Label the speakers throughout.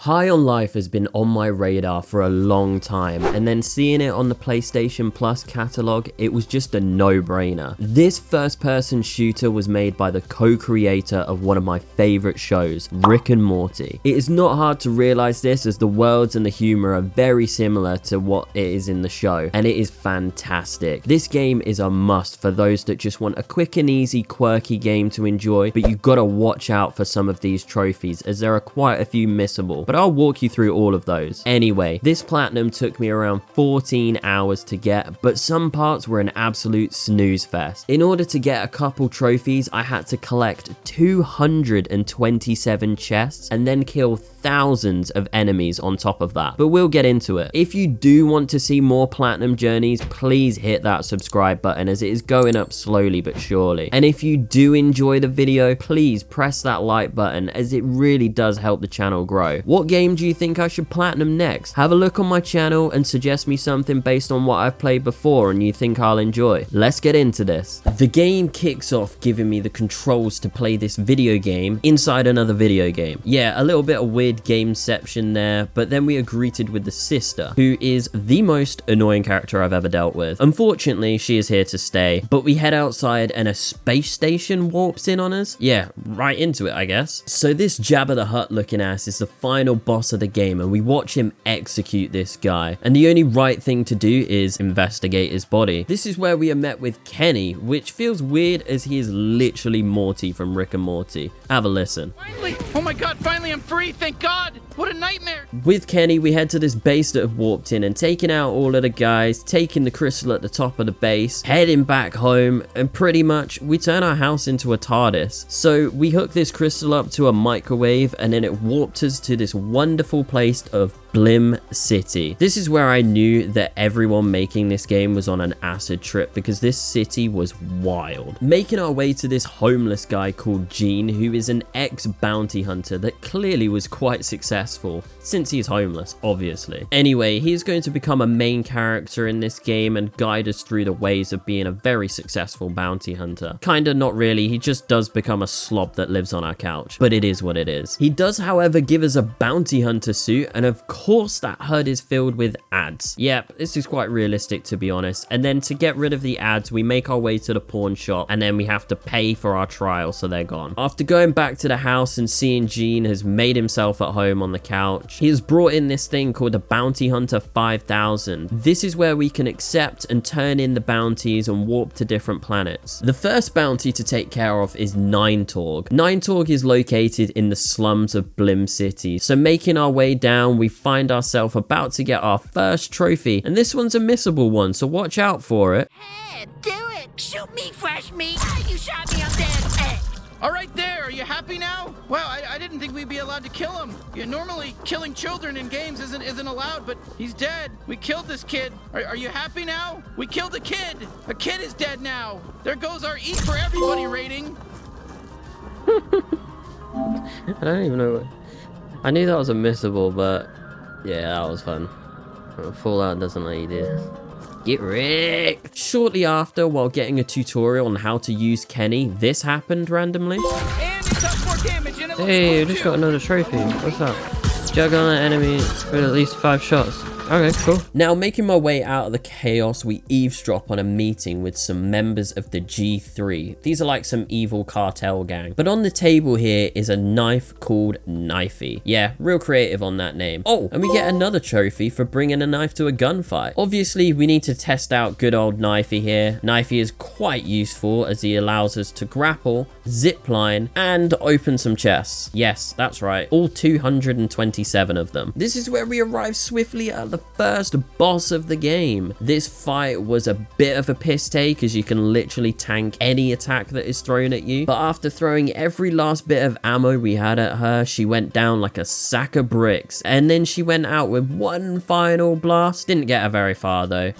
Speaker 1: High on Life has been on my radar for a long time, and then seeing it on the PlayStation Plus catalog, it was just a no-brainer. This first-person shooter was made by the co-creator of one of my favorite shows, Rick and Morty. It is not hard to realize this, as the worlds and the humor are very similar to what it is in the show, and it is fantastic. This game is a must for those that just want a quick and easy quirky game to enjoy, but you've got to watch out for some of these trophies, as there are quite a few missable, but I'll walk you through all of those. Anyway, this platinum took me around 14 hours to get, but some parts were an absolute snooze fest. In order to get a couple trophies, I had to collect 227 chests and then kill thousands of enemies on top of that, but we'll get into it. If you do want to see more platinum journeys, please hit that subscribe button, as it is going up slowly but surely. And if you do enjoy the video, please press that like button, as it really does help the channel grow. What game do you think I should platinum next? Have a look on my channel and suggest me something based on what I've played before and you think I'll enjoy. Let's get into this. The game kicks off giving me the controls to play this video game inside another video game. Yeah, a little bit of weird gameception there, but then we are greeted with the sister, who is the most annoying character I've ever dealt with. Unfortunately, she is here to stay, but we head outside and a space station warps in on us. Yeah, right into it, I guess. So this Jabba the Hutt looking ass is the final boss of the game, and we watch him execute this guy, and the only right thing to do is investigate his body. This is where we are met with Kenny, which feels weird, as he is literally Morty from Rick and Morty. Have a listen.
Speaker 2: Finally! Oh my god, finally I'm free, thank God! What a nightmare!
Speaker 1: With Kenny, we head to this base that have warped in and taken out all of the guys, taking the crystal at the top of the base, heading back home, and pretty much we turn our house into a TARDIS. So we hook this crystal up to a microwave, and then it warped us to this wonderful place of Blim City. This is where I knew that everyone making this game was on an acid trip, because this city was wild. Making our way to this homeless guy called Gene, who is an ex-bounty hunter that clearly was quite successful, since he's homeless, obviously. Anyway, he's going to become a main character in this game and guide us through the ways of being a very successful bounty hunter. Kinda not really, he just does become a slob that lives on our couch, but it is what it is. He does, however, give us a bounty hunter suit, and of course that HUD is filled with ads. Yep, this is quite realistic, to be honest. And then to get rid of the ads, we make our way to the pawn shop, and then we have to pay for our trial, so they're gone. After going back to the house and seeing Gene has made himself at home on the couch, he has brought in this thing called the Bounty Hunter 5000. This is where we can accept and turn in the bounties and warp to different planets. The first bounty to take care of is Ninetorg. Ninetorg is located in the slums of Blim City, so making our way down, we find ourselves about to get our first trophy, and this one's a missable one, so watch out for it.
Speaker 3: Hey, do it! Shoot me, fresh meat! Ah, you shot me, I'm dead! Hey.
Speaker 2: All right there, are you happy now? Wow, I didn't think we'd be allowed to kill him. Yeah, normally, killing children in games isn't allowed, but he's dead. We killed this kid. Are you happy now? We killed a kid! A kid is dead now! There goes our Eat for Everybody rating!
Speaker 1: I don't even know what... I knew that was a missable, but yeah, that was fun. Fallout doesn't let you do this. Get wrecked! Shortly after, while getting a tutorial on how to use Kenny, this happened randomly.
Speaker 2: And it does more damage, and it
Speaker 1: Hey, I
Speaker 2: looks
Speaker 1: just
Speaker 2: cool
Speaker 1: got
Speaker 2: too.
Speaker 1: another trophy. What's up? Juggle on an enemy with at least 5 shots. Okay, cool. Now, making my way out of the chaos, we eavesdrop on a meeting with some members of the G3. These are like some evil cartel gang. But on the table here is a knife called Knifey. Yeah, real creative on that name. Oh, and we get another trophy for bringing a knife to a gunfight. Obviously, we need to test out good old Knifey here. Knifey is quite useful, as he allows us to grapple, zipline, and open some chests. Yes, that's right. All 227 of them. This is where we arrive swiftly at the first boss of the game. This fight was a bit of a piss take, as you can literally tank any attack that is thrown at you, but after throwing every last bit of ammo we had at her, she went down like a sack of bricks, and then she went out with one final blast. Didn't get her very far though.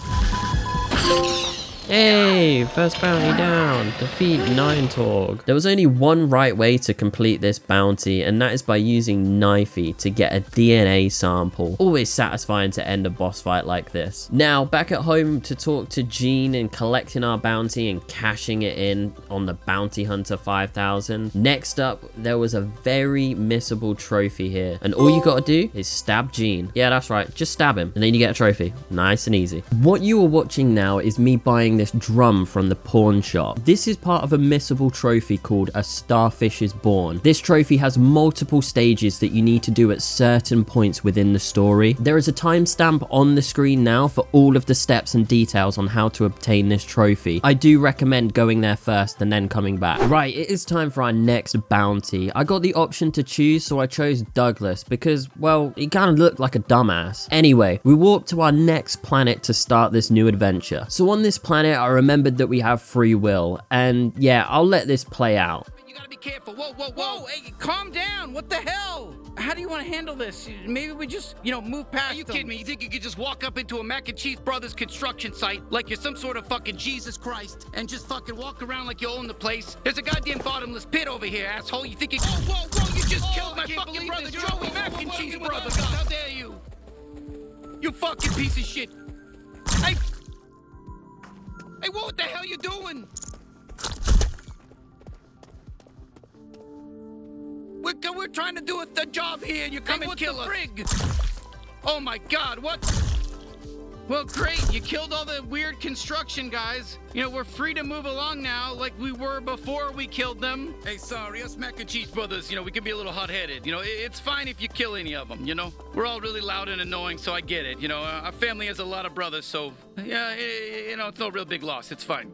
Speaker 1: Hey, first bounty down. Defeat 9 Torg. There was only one right way to complete this bounty, and that is by using Knifey to get a DNA sample. Always satisfying to end a boss fight like this. Now, back at home to talk to Jean and collecting our bounty and cashing it in on the Bounty Hunter 5000. Next up, there was a very missable trophy here, and all you gotta do is stab Jean. Yeah, that's right, just stab him, and then you get a trophy. Nice and easy. What you are watching now is me buying this drum from the pawn shop. This is part of a missable trophy called A Starfish is Born. This trophy has multiple stages that you need to do at certain points within the story. There is a timestamp on the screen now for all of the steps and details on how to obtain this trophy. I do recommend going there first and then coming back. Right, it is time for our next bounty. I got the option to choose, so I chose Douglas because, well, he kind of looked like a dumbass. Anyway, we warped to our next planet to start this new adventure. So on this planet, I remembered that we have free will, and yeah, I'll let this play out.
Speaker 2: You gotta be careful. Whoa, whoa, whoa. Hey, calm down. What the hell? How do you want to handle this? Maybe we just, move past them.
Speaker 4: Are you kidding me? You think you could just walk up into a Mac and Cheese Brothers construction site like you're some sort of fucking Jesus Christ and just fucking walk around like you own the place? There's a goddamn bottomless pit over here, asshole. You think you... Whoa, whoa, whoa! You just killed my fucking brother, Joey Mac and Cheese Brothers. How dare you? You fucking piece of shit. Hey, what the hell you doing? We're trying to do a job here, and you come and kill us. Oh my God, what?
Speaker 2: Well, great. You killed all the weird construction guys. We're free to move along now like we were before we killed them.
Speaker 4: Hey, sorry, us Mac and Cheese Brothers, we can be a little hot-headed. It's fine if you kill any of them, We're all really loud and annoying, so I get it. Our family has a lot of brothers, so, yeah, it's no real big loss. It's fine.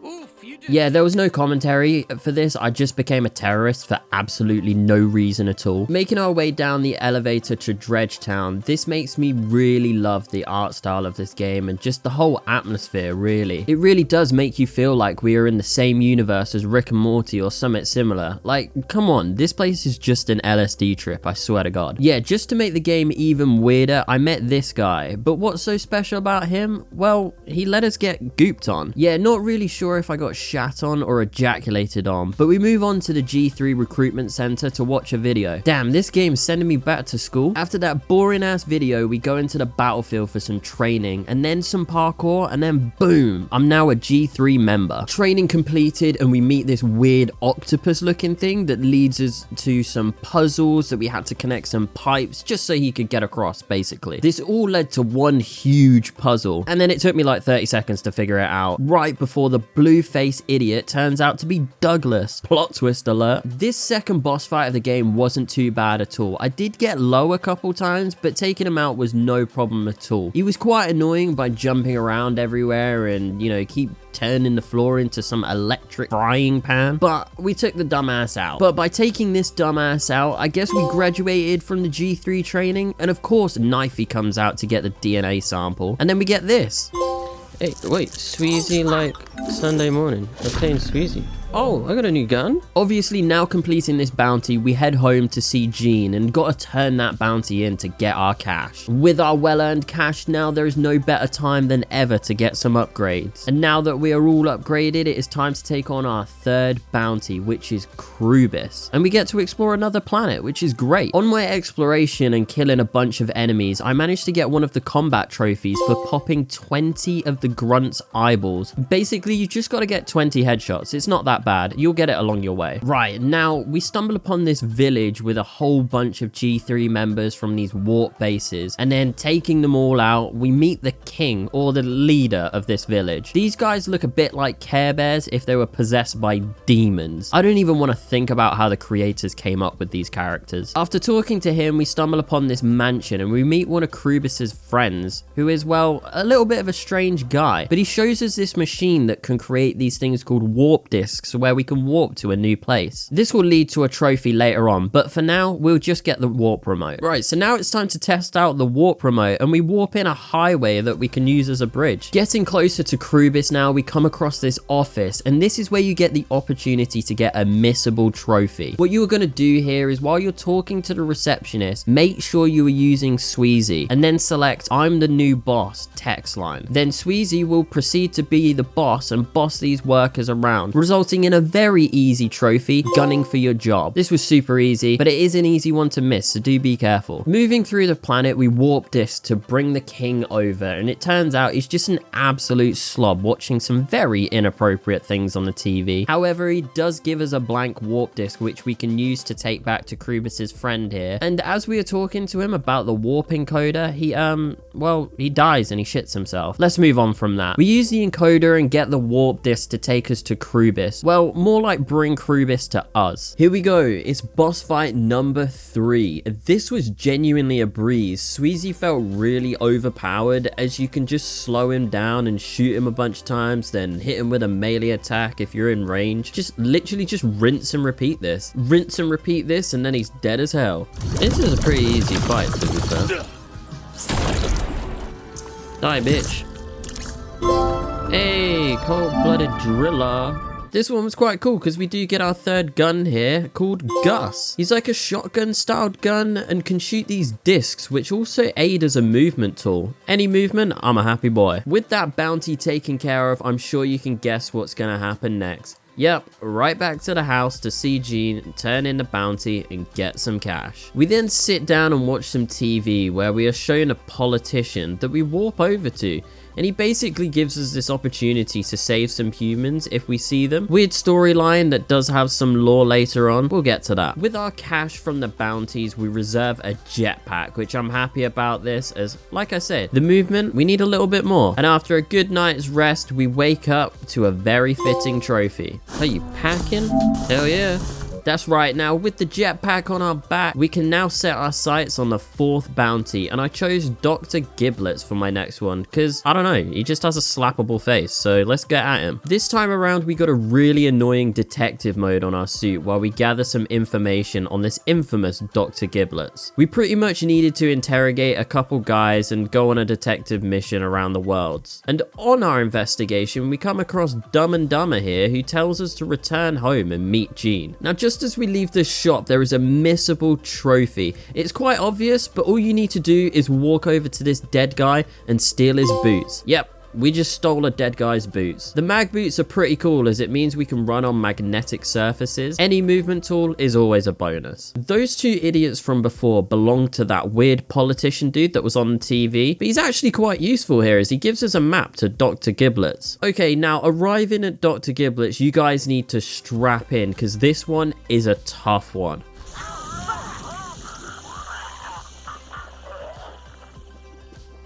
Speaker 2: Oof,
Speaker 1: yeah, there was no commentary for this. I just became a terrorist for absolutely no reason at all. Making our way down the elevator to Dredgetown, this makes me really love the art style of this game and just the whole atmosphere, really. It really does make you feel like we are in the same universe as Rick and Morty or something similar. Like, come on, this place is just an LSD trip, I swear to God. Yeah, just to make the game even weirder, I met this guy, but what's so special about him? Well, he let us get gooped on. Yeah, not really sure if I got shat on or ejaculated on, but we move on to the G3 recruitment center to watch a video. Damn, this game's sending me back to school. After that boring ass video, we go into the battlefield for some training and then some parkour, and then boom, I'm now a G3 member. Training completed, and we meet this weird octopus looking thing that leads us to some puzzles that we had to connect some pipes just so he could get across, basically. This all led to one huge puzzle, and then it took me like 30 seconds to figure it out, right before the blue-faced idiot turns out to be Douglas. Plot twist alert. This second boss fight of the game wasn't too bad at all. I did get low a couple times, but taking him out was no problem at all. He was quite annoying by jumping around everywhere and, keep turning the floor into some electric frying pan, but we took the dumbass out. But by taking this dumbass out, I guess we graduated from the G3 training, and of course Knifey comes out to get the DNA sample, and then we get this. Hey, wait, Sweezy like Sunday morning. I'm playing Sweezy. Oh, I got a new gun. Obviously, now completing this bounty, we head home to see Jean and gotta turn that bounty in to get our cash. With our well-earned cash now, there is no better time than ever to get some upgrades. And now that we are all upgraded, it is time to take on our third bounty, which is Krubis. And we get to explore another planet, which is great. On my exploration and killing a bunch of enemies, I managed to get one of the combat trophies for popping 20 of the grunt's eyeballs. Basically, you just gotta get 20 headshots. It's not that bad. You'll get it along your way. Right, now we stumble upon this village with a whole bunch of G3 members from these warp bases, and then taking them all out, we meet the king, or the leader of this village. These guys look a bit like Care Bears if they were possessed by demons. I don't even want to think about how the creators came up with these characters. After talking to him, we stumble upon this mansion and we meet one of Krubis's friends, who is, well, a little bit of a strange guy, but he shows us this machine that can create these things called warp discs discs where we can warp to a new place. This will lead to a trophy later on, but for now, we'll just get the warp remote. Right, so now it's time to test out the warp remote, and we warp in a highway that we can use as a bridge. Getting closer to Krubis now, we come across this office, and this is where you get the opportunity to get a missable trophy. What you're going to do here is while you're talking to the receptionist, make sure you are using Sweezy, and then select "I'm the new boss" text line. Then Sweezy will proceed to be the boss and boss these workers around, resulting in a very easy trophy, gunning for your job. This was super easy, but it is an easy one to miss, so do be careful. Moving through the planet, we warp disc to bring the king over, and it turns out he's just an absolute slob watching some very inappropriate things on the TV. However, he does give us a blank warp disc which we can use to take back to Krubis's friend here, and as we are talking to him about the warp encoder, he dies and he shits himself. Let's move on from that. We use the encoder and get the warp disc to take us to Krubis. Well, more like bring Krubis to us. Here we go, it's boss fight number 3. This was genuinely a breeze. Sweezy felt really overpowered, as you can just slow him down and shoot him a bunch of times, then hit him with a melee attack if you're in range. Just literally just rinse and repeat this. Rinse and repeat this, and then he's dead as hell. This is a pretty easy fight, to be fair. Die, bitch. Hey, cold-blooded driller. This one was quite cool because we do get our third gun here called Gus. He's like a shotgun styled gun and can shoot these discs, which also aid as a movement tool. Any movement, I'm a happy boy. With that bounty taken care of, I'm sure you can guess what's gonna happen next. Yep, right back to the house to see Gene, turn in the bounty, and get some cash. We then sit down and watch some TV where we are shown a politician that we warp over to, and he basically gives us this opportunity to save some humans if we see them. Weird storyline that does have some lore later on, we'll get to that. With our cash from the bounties, we reserve a jetpack, which I'm happy about this, as like I said, the movement, we need a little bit more. And after a good night's rest, we wake up to a very fitting trophy. Are you packing? Hell yeah. That's right, now with the jetpack on our back, we can now set our sights on the 4th bounty, and I chose Dr. Giblets for my next one, because, I don't know, he just has a slappable face, so let's get at him. This time around, we got a really annoying detective mode on our suit while we gather some information on this infamous Dr. Giblets. We pretty much needed to interrogate a couple guys and go on a detective mission around the world. And on our investigation, we come across Dumb and Dumber here, who tells us to return home and meet Gene. Now, just as we leave this shop, there is a missable trophy. It's quite obvious, but all you need to do is walk over to this dead guy and steal his boots. Yep, we just stole a dead guy's boots. The mag boots are pretty cool as it means we can run on magnetic surfaces. Any movement tool is always a bonus. Those two idiots from before belong to that weird politician dude that was on the TV, but he's actually quite useful here as he gives us a map to Dr. Giblets. Okay, now arriving at Dr. Giblets, you guys need to strap in because this one is a tough one.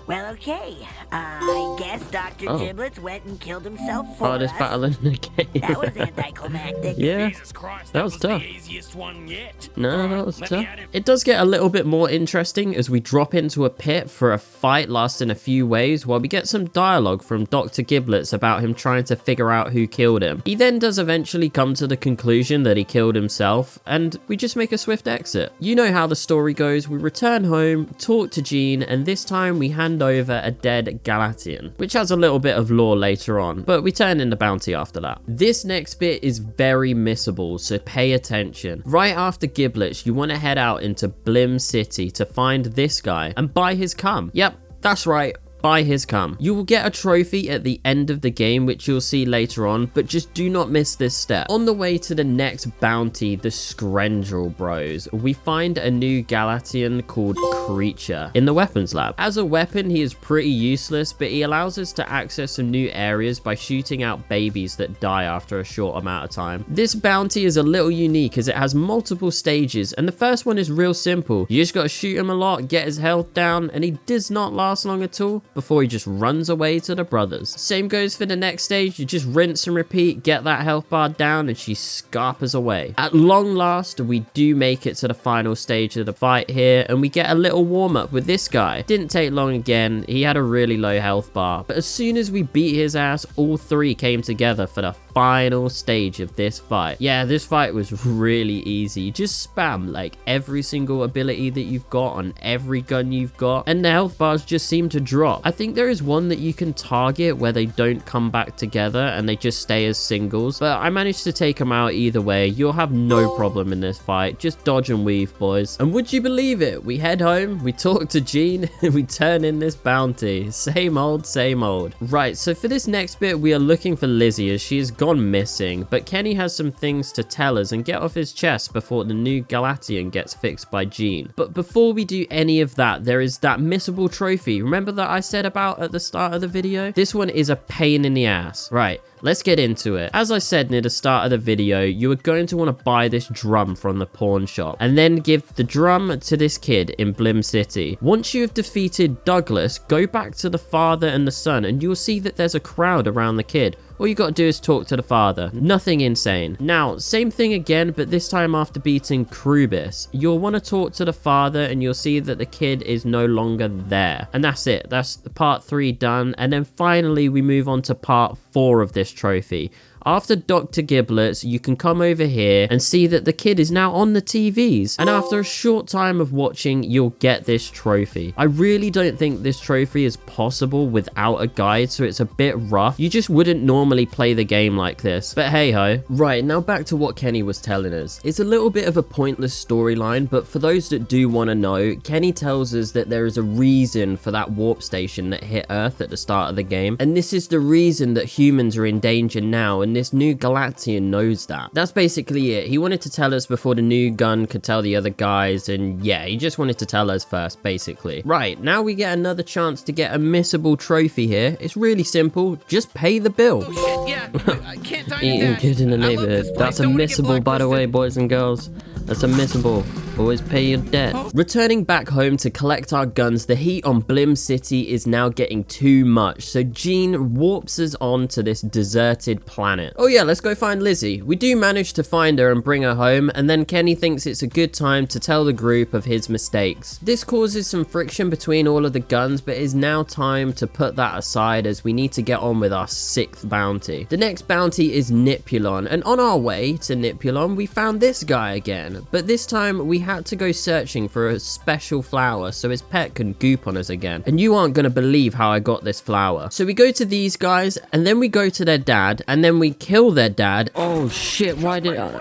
Speaker 3: Well, okay. I guess Dr. Giblets went and killed himself for
Speaker 1: Hardest battle in the game.
Speaker 3: That was anticlimactic.
Speaker 1: Yeah,
Speaker 5: Jesus Christ,
Speaker 1: that was tough.
Speaker 5: The easiest one yet.
Speaker 1: No, that was tough. It does get a little bit more interesting as we drop into a pit for a fight lasting a few waves while we get some dialogue from Dr. Giblets about him trying to figure out who killed him. He then does eventually come to the conclusion that he killed himself, and we just make a swift exit. You know how the story goes. We return home, talk to Gene, and this time we hand over a dead Galatian, which has a little bit of lore later on, but we turn in the bounty after that. This next bit is very missable, so pay attention. Right after Giblets, you want to head out into Blim City to find this guy and buy his cum. Yep, that's right. Buy his cum. You will get a trophy at the end of the game, which you'll see later on, but just do not miss this step. On the way to the next bounty, the Skrendel Bros, we find a new Galatian called Creature in the weapons lab. As a weapon, he is pretty useless, but he allows us to access some new areas by shooting out babies that die after a short amount of time. This bounty is a little unique as it has multiple stages, and the first one is real simple. You just gotta shoot him a lot, get his health down, and he does not last long at all before he just runs away to the brothers. Same goes for the next stage. You just rinse and repeat, get that health bar down, and she scarpers away. At long last, we do make it to the final stage of the fight here, and we get a little warm-up with this guy. Didn't take long again. He had a really low health bar, but as soon as we beat his ass, all three came together for the final stage of this fight. Yeah, this fight was really easy. Just spam like every single ability that you've got on every gun you've got, and the health bars just seem to drop. I think there is one that you can target where they don't come back together and they just stay as singles, but I managed to take them out either way. You'll have no problem in this fight. Just dodge and weave, boys. And would you believe it? We head home, we talk to Gene, and we turn in this bounty. Same old, same old. Right, so for this next bit, we are looking for Lizzie as she has gone missing, but Kenny has some things to tell us and get off his chest before the new Galatian gets fixed by Gene. But before we do any of that, there is that missable trophy. Remember that I said about at the start of the video? This one is a pain in the ass. Right, let's get into it. As I said near the start of the video, you are going to want to buy this drum from the pawn shop and then give the drum to this kid in Blim City. Once you have defeated Douglas, go back to the father and the son and you'll see that there's a crowd around the kid. All you gotta do is talk to the father. Nothing insane. Now, same thing again, but this time after beating Krubis. You'll want to talk to the father and you'll see that the kid is no longer there. And that's it. That's part 3 done. And then finally, we move on to part 4 of this trophy. After Dr. Giblets, you can come over here and see that the kid is now on the TVs. And after a short time of watching, you'll get this trophy. I really don't think this trophy is possible without a guide, so it's a bit rough. You just wouldn't normally play the game like this. But hey ho. Right, now back to what Kenny was telling us. It's a little bit of a pointless storyline, but for those that do want to know, Kenny tells us that there is a reason for that warp station that hit Earth at the start of the game. And this is the reason that humans are in danger now, and this new Galatian knows that. That's basically it. He wanted to tell us before the new gun could tell the other guys, and yeah, he just wanted to tell us first, basically. Right, now we get another chance to get a missable trophy here. It's really simple. Just pay the bill.
Speaker 2: Oh, shit, yeah. I can't die
Speaker 1: Eating good in the neighborhood. That's a missable, by the way, boys and girls. That's a missable. Always pay your debt. Returning back home to collect our guns, the heat on Blim City is now getting too much, so Gene warps us on to this deserted planet. Oh yeah, let's go find Lizzie. We do manage to find her and bring her home, and then Kenny thinks it's a good time to tell the group of his mistakes. This causes some friction between all of the guns, but it is now time to put that aside as we need to get on with our 6th bounty. The next bounty is Nipulon, and on our way to Nipulon, we found this guy again. But this time we had to go searching for a special flower so his pet can goop on us again. And you aren't going to believe how I got this flower. So we go to these guys and then we go to their dad and then we kill their dad. Oh shit, why did I...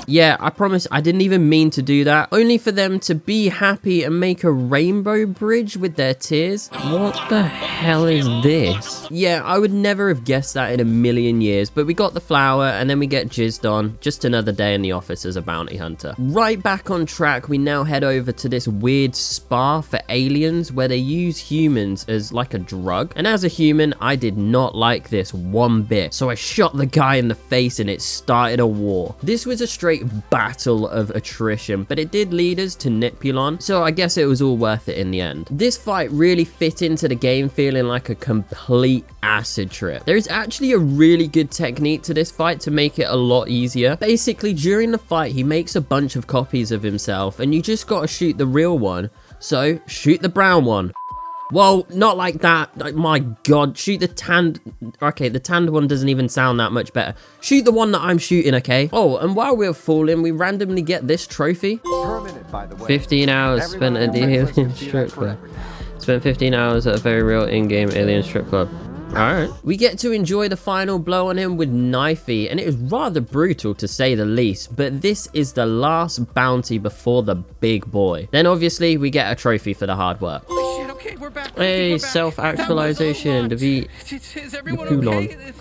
Speaker 1: Yeah, I promise I didn't even mean to do that. Only for them to be happy and make a rainbow bridge with their tears. What the hell is this? Yeah, I would never have guessed that in a million years. But we got the flower and then we get jizzed on. Just another day in the office as a bounty hunter. Right back on track, we now head over to this weird spa for aliens where they use humans as like a drug. And as a human, I did not like this one bit. So I shot the guy in the face and it started a war. This was a straight battle of attrition, but it did lead us to Nipulon, so I guess it was all worth it in the end. This fight really fit into the game feeling like a complete acid trip. There is actually a really good technique to this fight to make it a lot easier. Basically, during the fight, he makes a bunch of copies of himself, and you just gotta shoot the real one. So, shoot the brown one. Whoa, not like that. Oh, my god, shoot the tanned... Okay, the tanned one doesn't even sound that much better. Shoot the one that I'm shooting, okay? Oh, and while we're falling, we randomly get this trophy.
Speaker 5: Permanent, by the way.
Speaker 1: 15 hours spent at the alien strip club. Spent 15 hours at a very real in-game alien strip club. Alright. We get to enjoy the final blow on him with Knifey, and it is rather brutal to say the least, but this is the last bounty before the big boy. Then obviously we get a trophy for the hard work.
Speaker 2: Holy shit, okay, we're back.
Speaker 1: Hey,
Speaker 2: we're back.
Speaker 1: self-actualization, defeat
Speaker 2: Is everyone
Speaker 1: Nipulon.
Speaker 2: okay?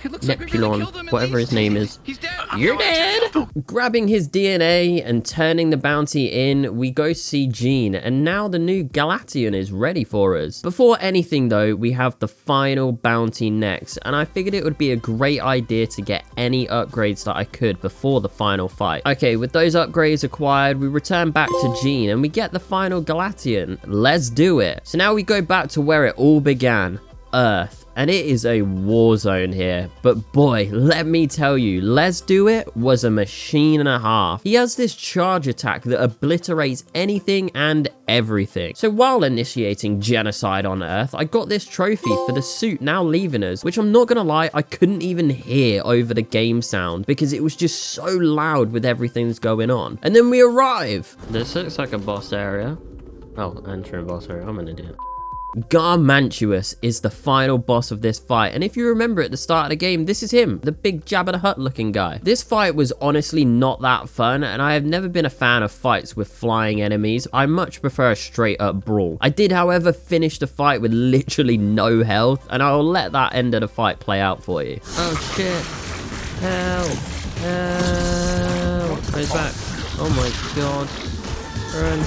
Speaker 2: It looks like we really killed him
Speaker 1: Nipulon,
Speaker 2: at
Speaker 1: whatever
Speaker 2: least.
Speaker 1: his name is.
Speaker 2: He's dead.
Speaker 1: You're dead! Grabbing his DNA and turning the bounty in, we go see Gene, and now the new Galatian is ready for us. Before anything though, we have the final bounty next, and I figured it would be a great idea to get any upgrades that I could before the final fight. Okay, with those upgrades acquired, we return back to Gene, and we get the final Galatian. Let's do it! So now we go back to where it all began. Earth. and it is a war zone here. But boy, let me tell you, Let's Do It was a machine and a half. He has this charge attack that obliterates anything and everything. So while initiating genocide on Earth, I got this trophy for the suit now leaving us, which I'm not gonna lie, I couldn't even hear over the game sound because it was just so loud with everything that's going on. And then we arrive. This looks like a boss area. Oh, entering boss area. I'm an idiot. Garmantuous is the final boss of this fight, and if you remember at the start of the game, this is him, the big Jabba the Hutt looking guy. This fight was honestly not that fun, and I have never been a fan of fights with flying enemies. I much prefer a straight up brawl. I did, however, finish the fight with literally no health, and I'll let that end of the fight play out for you. Oh shit. Help. Help. Oh, he's back. Oh my god. Run.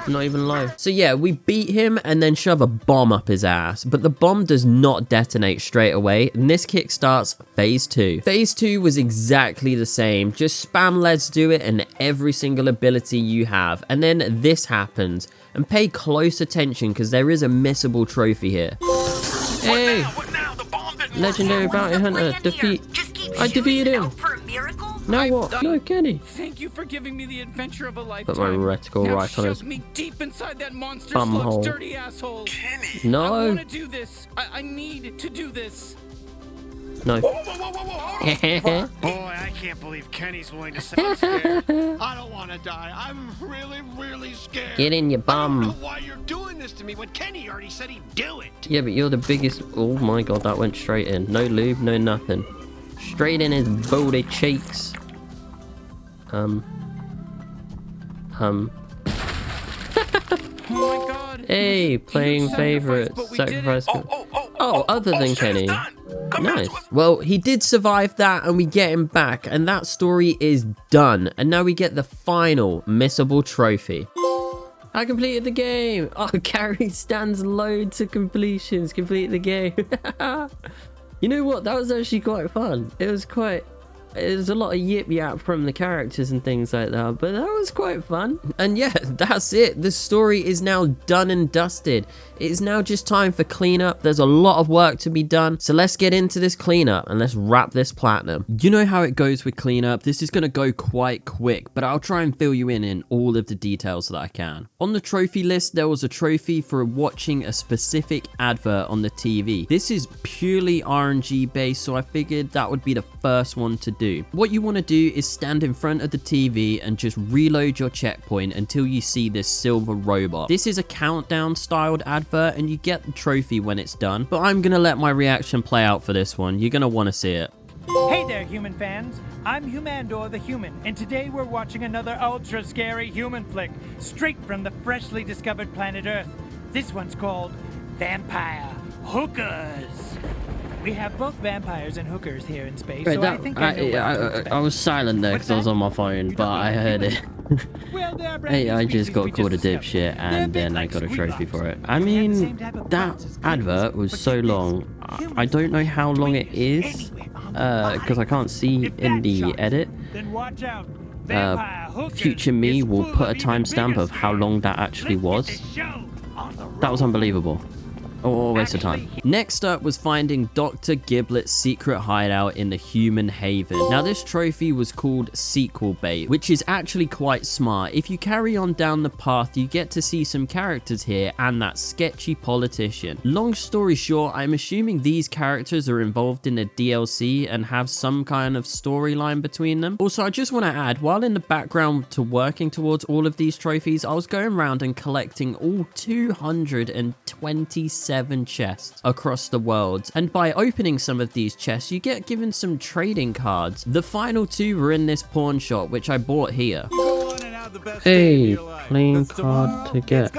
Speaker 1: Not even low. So yeah, we beat him and then shove a bomb up his ass, but the bomb does not detonate straight away, and this kickstarts phase 2. Phase 2 was exactly the same. Just spam Let's Do It and every single ability you have, and then this happens. And pay close attention because there is a missable trophy here. Hey!
Speaker 4: What now? The bomb didn't work.
Speaker 1: Legendary bounty hunter defeat. I defeated him. Now what? No, Kenny.
Speaker 2: Thank you for giving me the adventure of a lifetime.
Speaker 1: Put my reticle
Speaker 2: now
Speaker 1: right on his
Speaker 2: me deep inside that monster
Speaker 1: bum hole.
Speaker 2: dirty asshole.
Speaker 4: Kenny.
Speaker 1: No.
Speaker 2: I want to do this. I need to do this.
Speaker 1: No.
Speaker 4: Whoa, whoa, whoa, whoa, whoa. Boy, I can't believe Kenny's willing to say I'm scared. I don't want to die. I'm really, really scared.
Speaker 1: Get in your bum.
Speaker 4: I don't know why you're doing this to me when Kenny already said he'd do it.
Speaker 1: Yeah, but you're the biggest. Oh my god, that went straight in. No lube, no nothing. Straight in his booty cheeks.
Speaker 2: Oh my god.
Speaker 1: Hey, playing favorites. Sacrifice. Oh, other than Kenny. Nice. Well, he did survive that, and we get him back, and that story is done. And now we get the final missable trophy. I completed the game. Oh, Gary stands low to completions. Complete the game. You know what? That was actually quite fun. It was a lot of yip yap from the characters and things like that, but that was quite fun. And yeah, that's it. The story is now done and dusted. It is now just time for cleanup. There's a lot of work to be done, so let's get into this cleanup and let's wrap this platinum. You know how it goes with cleanup. This is going to go quite quick, but I'll try and fill you in all of the details that I can. On the trophy list, there was a trophy for watching a specific advert on the TV. This is purely RNG based, so I figured that would be the first one to do. What you want to do is stand in front of the TV and just reload your checkpoint until you see this silver robot. This is a countdown styled advert and you get the trophy when it's done, but I'm gonna let my reaction play out for this one. You're gonna want to see it.
Speaker 5: Hey there, human fans. I'm Humandor the Human, and today we're watching another ultra scary human flick straight from the freshly discovered planet Earth. This one's called Vampire Hookers. We have both vampires and hookers here in space,
Speaker 1: Right,
Speaker 5: so I think I know what to expect.
Speaker 1: I was silent there because I was on my phone, but I heard it.
Speaker 5: Well, there are brand
Speaker 1: Hey,
Speaker 5: new
Speaker 1: I just
Speaker 5: species
Speaker 1: got
Speaker 5: we
Speaker 1: called a
Speaker 5: discovered.
Speaker 1: dipshit
Speaker 5: They're a
Speaker 1: and
Speaker 5: bit
Speaker 1: then I
Speaker 5: like
Speaker 1: got a
Speaker 5: squid
Speaker 1: trophy
Speaker 5: bugs.
Speaker 1: for it.
Speaker 5: They
Speaker 1: I
Speaker 5: have the
Speaker 1: mean,
Speaker 5: same type of
Speaker 1: that
Speaker 5: guts as
Speaker 1: advert was
Speaker 5: but
Speaker 1: so
Speaker 5: get this,
Speaker 1: long.
Speaker 5: humans
Speaker 1: I don't know how long it is
Speaker 5: anywhere on the
Speaker 1: because I can't see
Speaker 5: If
Speaker 1: in
Speaker 5: that
Speaker 1: the
Speaker 5: shocks you,
Speaker 1: edit.
Speaker 5: then watch out. Vampire Hookers
Speaker 1: Future me
Speaker 5: is
Speaker 1: will
Speaker 5: full
Speaker 1: put a
Speaker 5: of even
Speaker 1: timestamp
Speaker 5: bigger
Speaker 1: of how long that actually
Speaker 5: Let's get
Speaker 1: was.
Speaker 5: the show on the
Speaker 1: That was
Speaker 5: road.
Speaker 1: unbelievable. Oh, waste of time. Next up was finding Dr. Giblets' secret hideout in the Human Haven. Now this trophy was called Sequel Bait, which is actually quite smart. If you carry on down the path, you get to see some characters here and that sketchy politician. Long story short, I'm assuming these characters are involved in the DLC and have some kind of storyline between them. Also, I just want to add, while in the background to working towards all of these trophies, I was going around and collecting all 227 chests across the world, and by opening some of these chests you get given some trading cards. The final two were in this pawn shop, which I bought here.
Speaker 5: Hey,
Speaker 1: playing card to get.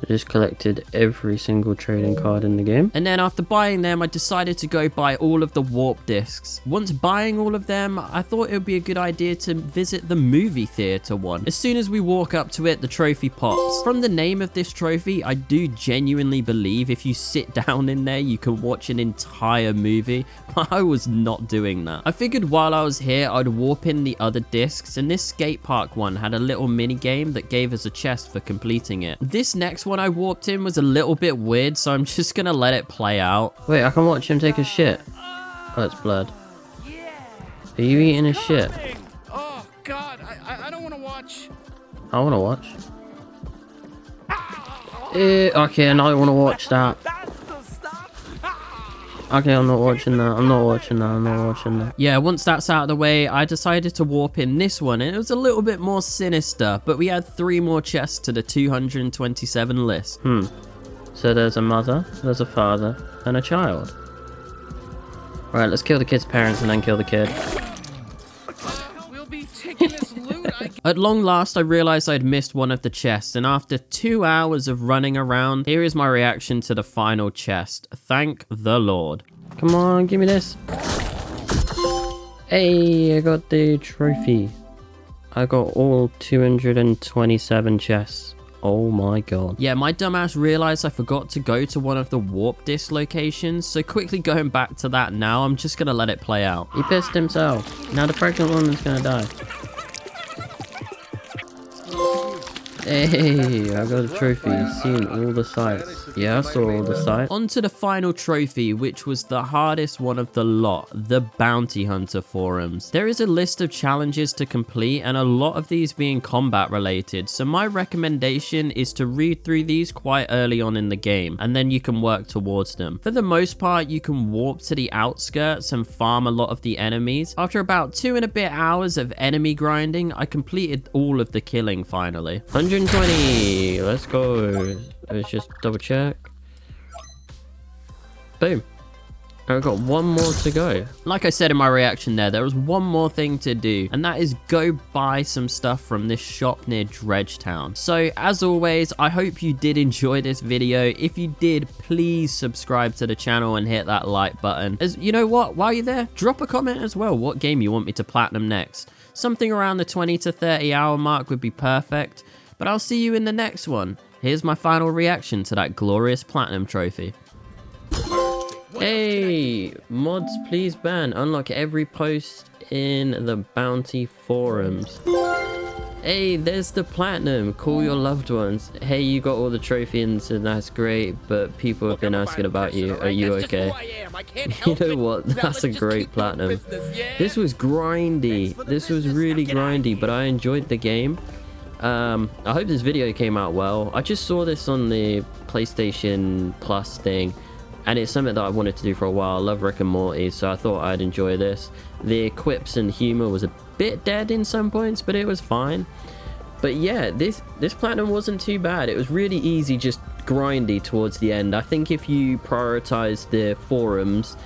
Speaker 1: I just collected every single trading card in the game. And then after buying them, I decided to go buy all of the warp discs. Once buying all of them, I thought it would be a good idea to visit the movie theater one. As soon as we walk up to it, the trophy pops. From the name of this trophy, I do genuinely believe if you sit down in there, you can watch an entire movie. But I was not doing that. I figured while I was here, I'd warp in the other discs, and this skate park one had a little mini game that gave us a chest for completing it. This next one I warped in was a little bit weird, so I'm just gonna let it play out. Wait, I can watch him take a shit. Oh, it's blood. Are you eating his shit?
Speaker 2: Oh God, I don't want to watch.
Speaker 1: I want to watch. Okay, and I want to watch that. Okay, I'm not watching that. I'm not watching that. I'm not watching that. Yeah, once that's out of the way, I decided to warp in this one, and it was a little bit more sinister, but we had 3 more chests to the 227 list. So there's a mother, there's a father, and a child. Right, let's kill the kid's parents and then kill the kid.
Speaker 2: We'll be taking this loot.
Speaker 1: At long last, I realized I'd missed one of the chests, and after 2 hours of running around, here is my reaction to the final chest. Thank the Lord. Come on, give me this. Hey, I got the trophy. I got all 227 chests. Oh my god. Yeah, my dumbass realized I forgot to go to one of the warp disc locations, so quickly going back to that now, I'm just gonna let it play out. He pissed himself. Now the pregnant woman's gonna die. Hey, I got a trophy. Seen all the sights. Yeah, I saw all the sights. On to the final trophy, which was the hardest one of the lot, the Bounty Hunter forums. There is a list of challenges to complete, and a lot of these being combat related, so my recommendation is to read through these quite early on in the game, and then you can work towards them. For the most part, you can warp to the outskirts and farm a lot of the enemies. After about 2 and a bit hours of enemy grinding, I completed all of the killing finally. 120, let's go. Let's just double check. Boom. I've got one more to go. Like I said in my reaction there was one more thing to do, and that is go buy some stuff from this shop near Dredgetown. So as always, I hope you did enjoy this video. If you did, please subscribe to the channel and hit that like button. As you know what, while you're there, drop a comment as well what game you want me to platinum next. Something around the 20 to 30 hour mark would be perfect. But I'll see you in the next one. Here's my final reaction to that glorious platinum trophy. Hey, mods please ban. Unlock every post in the bounty forums. Hey, there's the platinum. Call your loved ones. Hey, you got all the trophies and that's great, but people have been asking about you. Are you okay? You know what? That's a great platinum. This was grindy. This was really grindy, but I enjoyed the game. I hope this video came out well. I just saw this on the PlayStation Plus thing, and it's something that I wanted to do for a while. I love Rick and Morty, so I thought I'd enjoy this. The quips and humor was a bit dead in some points, but it was fine. But yeah, this platinum wasn't too bad. It was really easy, just grindy towards the end. I think if you prioritize the forums,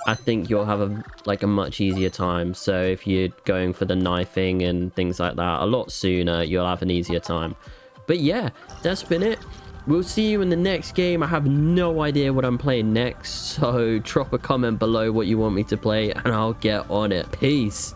Speaker 1: I think you'll have a much easier time. So if you're going for the knifing and things like that a lot sooner, you'll have an easier time. But yeah, that's been it. We'll see you in the next game. I have no idea what I'm playing next, so drop a comment below what you want me to play and I'll get on it. Peace.